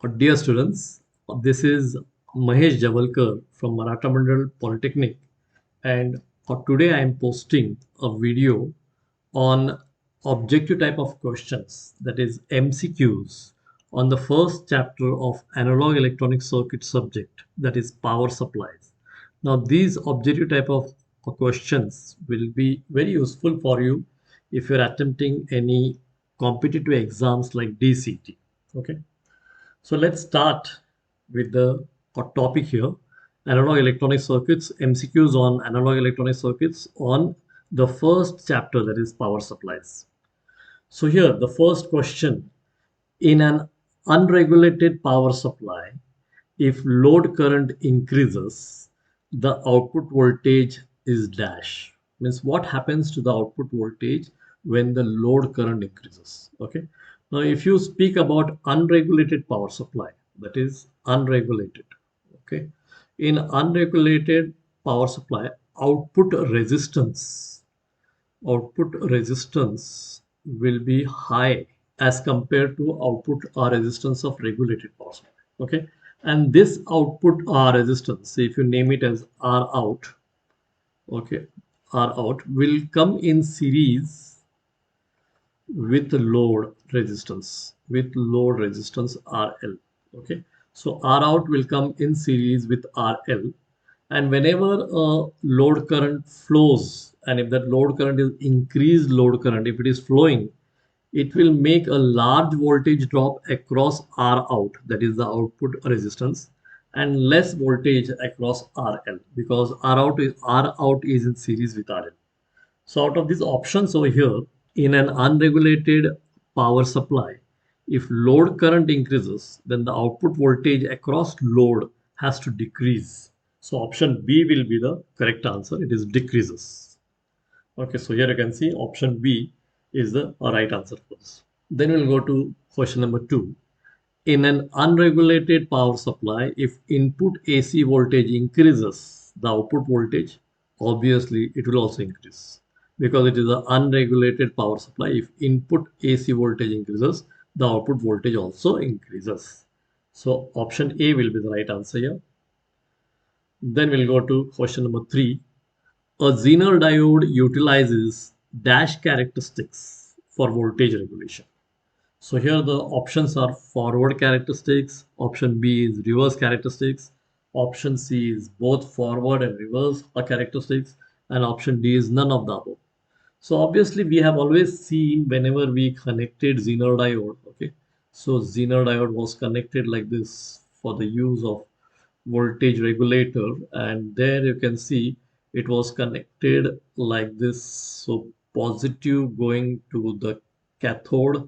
Dear students, this is Mahesh Javalkar from Maratha MANDAL Polytechnic, and today I am posting a video on objective type of questions, that is MCQs, on the first chapter of analog electronic circuit subject, that is power supplies. Now these objective type of questions will be very useful for you if you're attempting any competitive exams like DCT. Okay. So let's start with the topic here, analog electronic circuits, MCQs on analog electronic circuits on the first chapter, that is power supplies. So here the first question, in an unregulated power supply, if load current increases, the output voltage is dash. Means what happens to the output voltage when the load current increases. Okay. Now, if you speak about unregulated power supply, that is unregulated. Okay. In unregulated power supply, output resistance will be high as compared to output R resistance of regulated power supply. Okay, and this output R resistance, say if you name it as R out, okay, R out will come in series with load resistance RL. Okay, so R out will come in series with RL, and whenever a load current flows, and if that load current is increased load current, if it is flowing, it will make a large voltage drop across R out, that is the output resistance, and less voltage across RL, because R out is in series with RL. So out of these options over here, in an unregulated power supply, if load current increases, then the output voltage across load has to decrease. So option B will be the correct answer. It is decreases. Okay, so here you can see option B is the right answer for this. Then we'll go to question number 2. In an unregulated power supply, if input AC voltage increases, the output voltage, obviously it will also increase, because it is an unregulated power supply. If input AC voltage increases, the output voltage also increases. So option A will be the right answer here. Then we'll go to question number 3. A Zener diode utilizes dash characteristics for voltage regulation. So here the options are forward characteristics, option B is reverse characteristics, option C is both forward and reverse characteristics, and option D is none of the above. So obviously we have always seen whenever we connected Zener diode, okay, so Zener diode was connected like this for the use of voltage regulator, and there you can see it was connected like this. So positive going to the cathode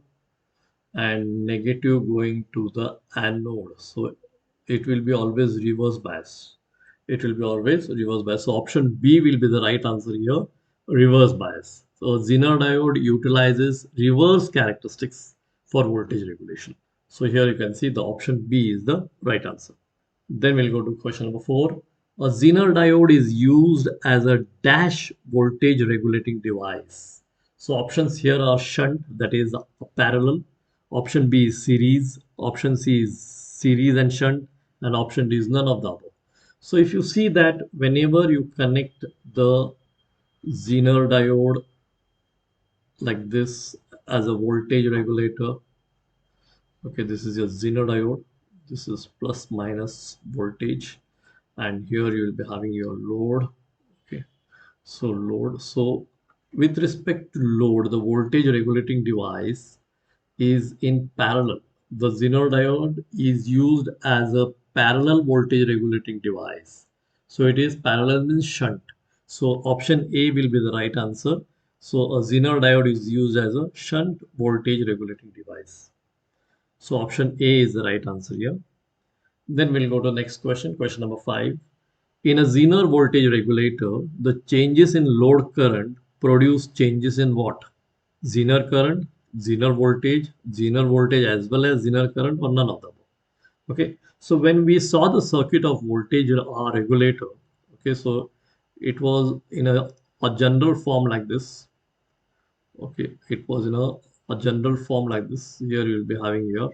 and negative going to the anode. So it will be always reverse bias. It will be always reverse bias. So option B will be the right answer here, reverse bias. So Zener diode utilizes reverse characteristics for voltage regulation. So here you can see the option B is the right answer. Then we'll go to question number 4. A Zener diode is used as a dash voltage regulating device. So options here are shunt, that is parallel. Option B is series. Option C is series and shunt. And option D is none of the above. So if you see that whenever you connect the Zener diode like this as a voltage regulator, okay, this is your Zener diode. This is plus minus voltage, and here you will be having your load. Okay, so load. So with respect to load, the voltage regulating device is in parallel. The Zener diode is used as a parallel voltage regulating device. So it is parallel means shunt. So option A will be the right answer. So a Zener diode is used as a shunt voltage regulating device. So option A is the right answer here. Then we'll go to the next question, question number 5. In a Zener voltage regulator, the changes in load current produce changes in what? Zener current, Zener voltage as well as Zener current, or none of them. Okay, so when we saw the circuit of voltage regulator, okay, so it was in a general form like this. Okay, it was in a general form like this. Here you will be having here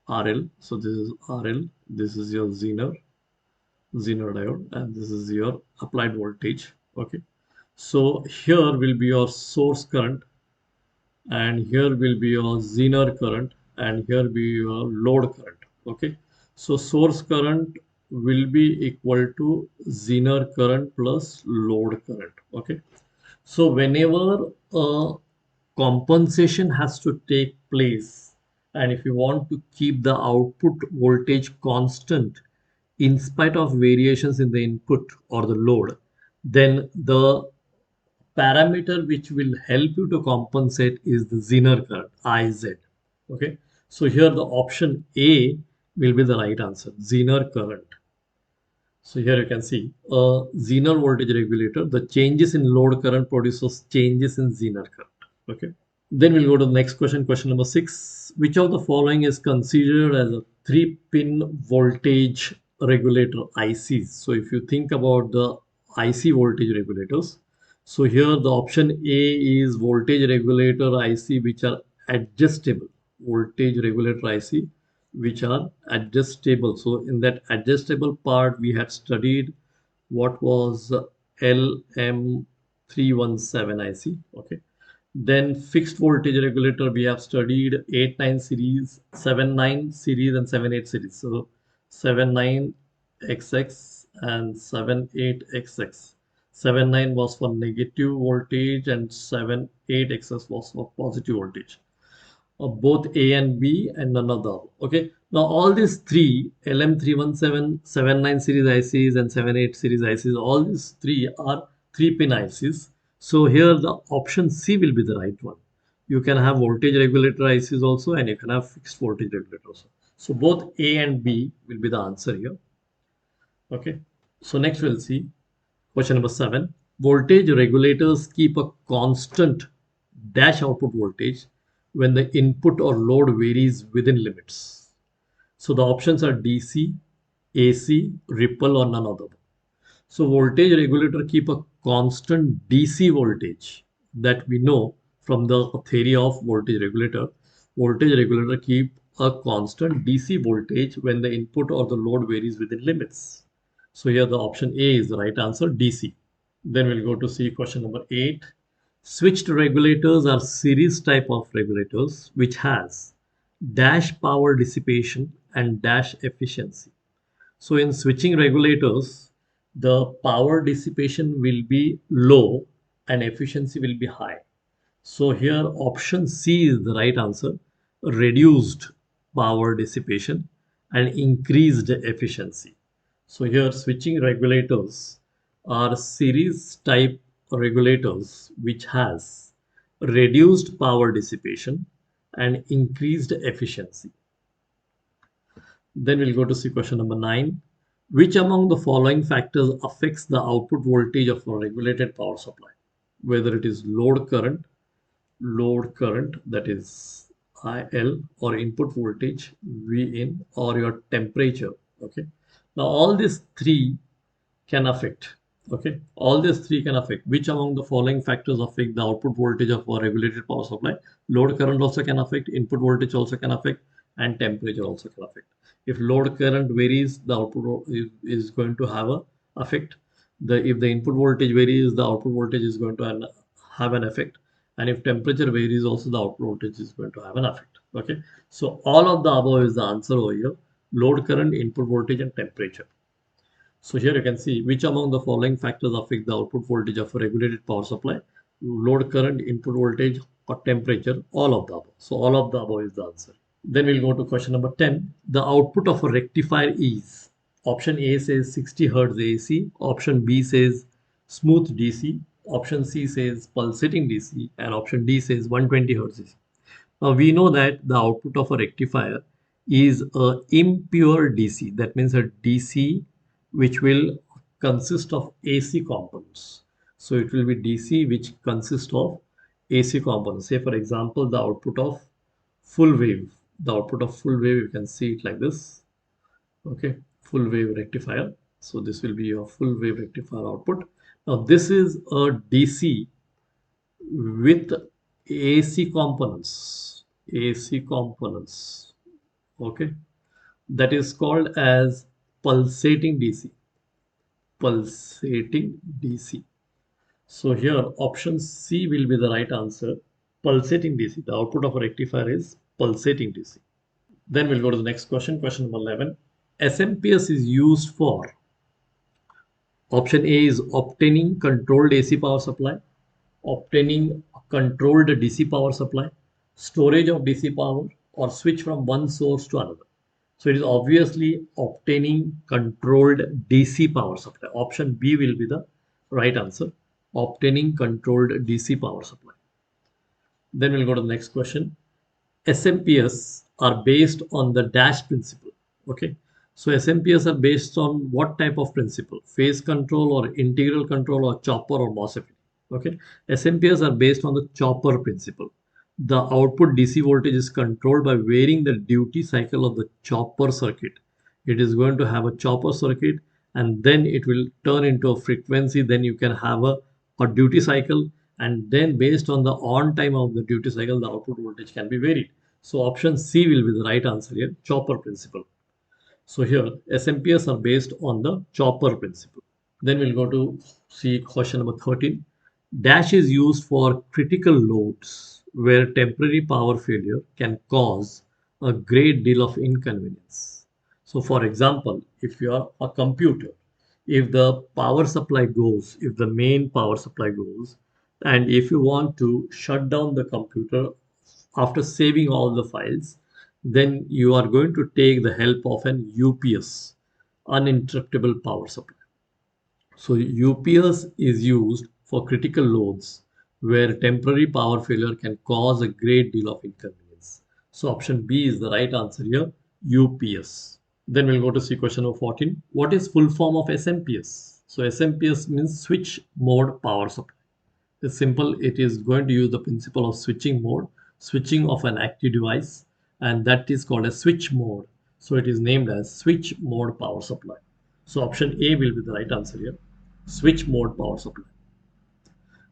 RL. So this is RL. This is your Zener diode, and this is your applied voltage. Okay. So here will be your source current, and here will be your Zener current, and here be your load current. Okay. So source current will be equal to Zener current plus load current. Okay. So whenever a compensation has to take place, and if you want to keep the output voltage constant in spite of variations in the input or the load, then the parameter which will help you to compensate is the Zener current, IZ. Okay. So here the option A will be the right answer, Zener current. So here you can see a Zener voltage regulator. The changes in load current produces changes in Zener current. Okay. Then we'll go to the next question, question number 6. Which of the following is considered as a 3-pin voltage regulator ICs? So if you think about the IC voltage regulators, so here the option A is voltage regulator IC which are adjustable. Voltage regulator IC which are adjustable. So in that adjustable part, we had studied what was LM317 IC. Okay. Then fixed voltage regulator, we have studied 8-9 series, 7-9 series, and 7-8 series. So 7-9XX and 7-8XX. 7-9 was for negative voltage and 7-8XX was for positive voltage of both A and B and none of the other. Okay. Now all these three LM317, 7-9 series ICs and 7-8 series ICs, all these three are 3-pin ICs. So here the option C will be the right one. You can have voltage regulator ICs also, and you can have fixed voltage regulator also. So both A and B will be the answer here. Okay. So next we'll see question number 7. Voltage regulators keep a constant dash output voltage when the input or load varies within limits. So the options are DC, AC, ripple, or none of them. So voltage regulator keep a constant DC voltage that we know from the theory of voltage regulator. Voltage regulator keep a constant DC voltage when the input or the load varies within limits. So here the option A is the right answer, DC. Then we'll go to see question number 8. Switched regulators are series type of regulators which has dash power dissipation and dash efficiency. So in switching regulators, the power dissipation will be low and efficiency will be high. So here option C is the right answer, reduced power dissipation and increased efficiency. So here switching regulators are series type regulators which has reduced power dissipation and increased efficiency. Then we'll go to see question number 9. Which among the following factors affects the output voltage of a regulated power supply? Whether it is load current that is IL, or input voltage Vin, or your temperature. Okay. Now all these three can affect. Okay. All these three can affect. Which among the following factors affect the output voltage of a regulated power supply? Load current also can affect, input voltage also can affect, and temperature also can affect. If load current varies, the output is going to have a effect. If the input voltage varies, the output voltage is going to have an effect. And if temperature varies, also the output voltage is going to have an effect. Okay. So all of the above is the answer over here. Load current, input voltage, and temperature. So here you can see which among the following factors affect the output voltage of a regulated power supply: load current, input voltage, or temperature, all of the above. So all of the above is the answer. Then we'll go to question number 10. The output of a rectifier is, option A says 60 Hz AC, option B says smooth DC, option C says pulsating DC, and option D says 120 Hz AC. Now we know that the output of a rectifier is a impure DC. That means a DC which will consist of AC components. So it will be DC which consists of AC components. Say for example, the output of full wave. The output of full wave, you can see it like this. Okay, full wave rectifier. So this will be your full wave rectifier output. Now this is a DC with AC components. AC components. Okay, that is called as pulsating DC. Pulsating DC. So here option C will be the right answer. Pulsating DC. The output of a rectifier is pulsating DC. Then we'll go to the next question. Question number 11. SMPS is used for option A is obtaining controlled AC power supply, obtaining controlled DC power supply, storage of DC power, or switch from one source to another. So it is obviously obtaining controlled DC power supply. Option B will be the right answer. Obtaining controlled DC power supply. Then we'll go to the next question. SMPS are based on the dash principle. Okay. So SMPS are based on what type of principle? Phase control or integral control or chopper or MOSFET. Okay. SMPS are based on the chopper principle. The output DC voltage is controlled by varying the duty cycle of the chopper circuit. It is going to have a chopper circuit and then it will turn into a frequency. Then you can have a duty cycle, and then based on the on time of the duty cycle, the output voltage can be varied. So option C will be the right answer here, chopper principle. So here SMPS are based on the chopper principle. Then we'll go to see question number 13. Dash is used for critical loads where temporary power failure can cause a great deal of inconvenience. So for example, if you are a computer, if the power supply goes, if the main power supply goes, and if you want to shut down the computer after saving all the files, then you are going to take the help of an UPS, uninterruptible power supply. So UPS is used for critical loads where temporary power failure can cause a great deal of inconvenience. So option B is the right answer here, UPS. Then we'll go to see question number 14. What is full form of SMPS? So SMPS means switch mode power supply. It's simple. It is going to use the principle of switching mode, switching of an active device, and that is called a switch mode. So it is named as switch mode power supply. So option A will be the right answer here, switch mode power supply.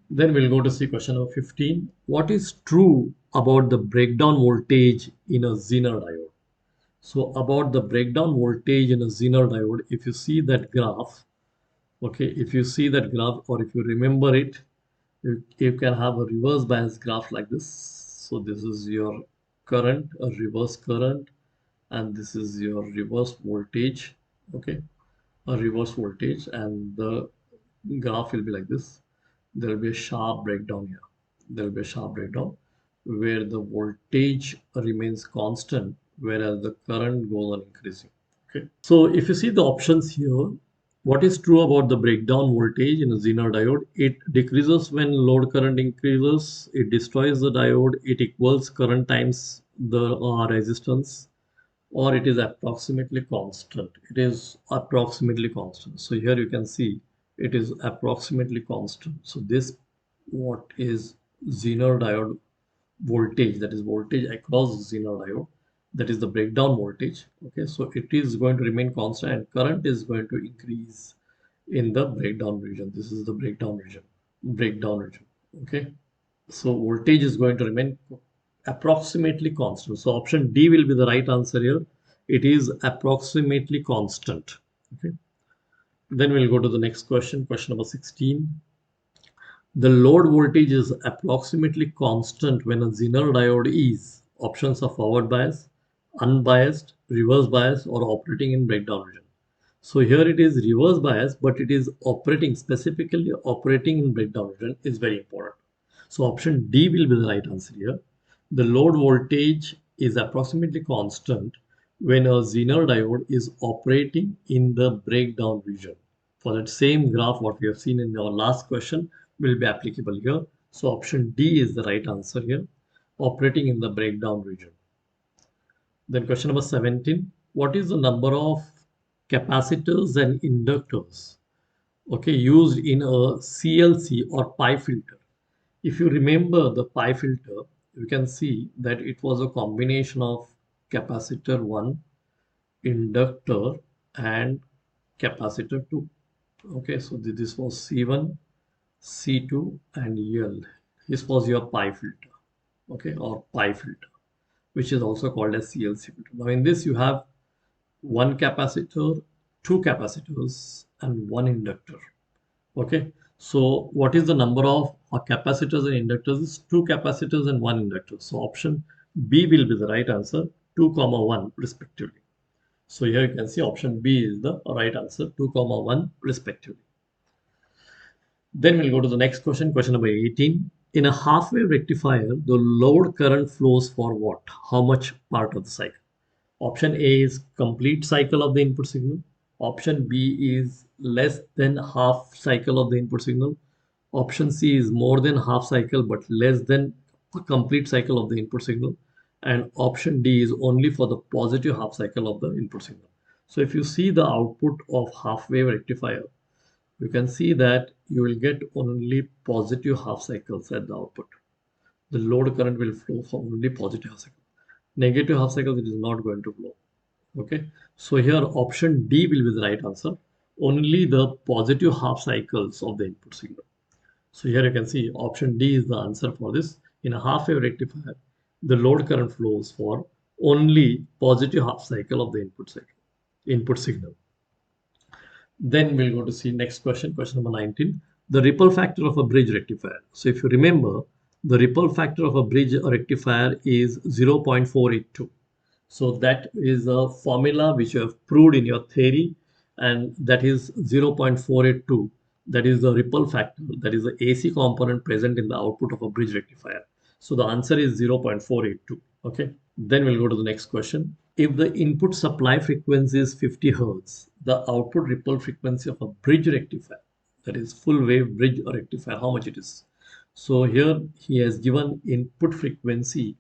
Then we'll go to see question number 15. What is true about the breakdown voltage in a Zener diode? So about the breakdown voltage in a Zener diode, if you see that graph, okay, if you see that graph or if you remember it, you can have a reverse bias graph like this. So this is your current, a reverse current, and this is your reverse voltage. Okay, a reverse voltage, and the graph will be like this. There will be a sharp breakdown here. There will be a sharp breakdown where the voltage remains constant, whereas the current goes on increasing. Okay. So if you see the options here, what is true about the breakdown voltage in a Zener diode? It decreases when load current increases. It destroys the diode. It equals current times the resistance, or it is approximately constant. It is approximately constant. So here you can see it is approximately constant. So this what is Zener diode voltage, that is voltage across Zener diode, that is the breakdown voltage. Okay, so it is going to remain constant and current is going to increase in the breakdown region. This is the breakdown region. Okay, so voltage is going to remain approximately constant. So option D will be the right answer here. It is approximately constant. Okay, then we'll go to the next question, question number 16. The load voltage is approximately constant when a Zener diode is options are forward bias, unbiased, reverse bias, or operating in breakdown region. So here it is reverse bias, but it is operating, specifically operating in breakdown region is very important. So option D will be the right answer here. The load voltage is approximately constant when a Zener diode is operating in the breakdown region. For that same graph, what we have seen in our last question will be applicable here. So option D is the right answer here, operating in the breakdown region. Then question number 17. What is the number of capacitors and inductors, okay, used in a CLC or pi filter? If you remember the pi filter, you can see that it was a combination of capacitor 1, inductor, and capacitor 2. Okay, so this was C1, C2, and L. This was your pi filter, okay, or pi filter. which is also called as CLC filter. Now in this you have one capacitor, two capacitors, and one inductor. Okay, so what is the number of capacitors and inductors? Is two capacitors and one inductor. So option B will be the right answer, 2 comma 1 respectively. So here you can see option B is the right answer, 2 comma 1 respectively. Then we'll go to the next question, question number 18. In a half wave rectifier, the load current flows for what? How much part of the cycle? Option A is complete cycle of the input signal. Option B is less than half cycle of the input signal. Option C is more than half cycle but less than a complete cycle of the input signal. And option D is only for the positive half cycle of the input signal. So if you see the output of half wave rectifier, you can see that you will get only positive half cycles at the output. The load current will flow for only positive half cycle. Negative half cycle it is not going to flow. Okay, so here option D will be the right answer. Only the positive half cycles of the input signal. So here you can see option D is the answer for this. In a half wave rectifier, the load current flows for only positive half cycle of the input signal. Then we'll go to see next question, question number 19. The ripple factor of a bridge rectifier. So if you remember, the ripple factor of a bridge rectifier is 0.482. So that is a formula which you have proved in your theory, and that is 0.482. That is the ripple factor, that is the AC component present in the output of a bridge rectifier. So the answer is 0.482. Okay. Then we'll go to the next question. If the input supply frequency is 50 Hertz, the output ripple frequency of a bridge rectifier, that is full wave bridge rectifier, how much it is? So here he has given input frequency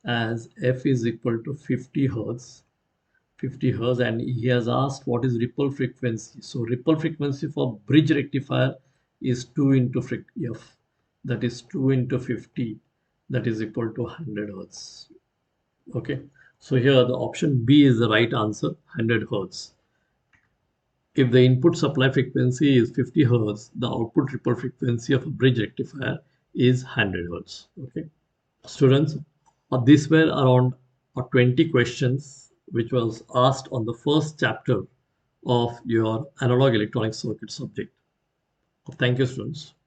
as f is equal to 50 Hertz, and he has asked what is ripple frequency. So ripple frequency for bridge rectifier is 2 into f, that is 2 into 50, that is equal to 100 Hertz. Okay, so here the option B is the right answer, 100 Hertz. If the input supply frequency is 50 Hertz, the output ripple frequency of a bridge rectifier is 100 Hertz. Okay, students, these were around 20 questions which was asked on the first chapter of your analog electronic circuit subject. Thank you, students.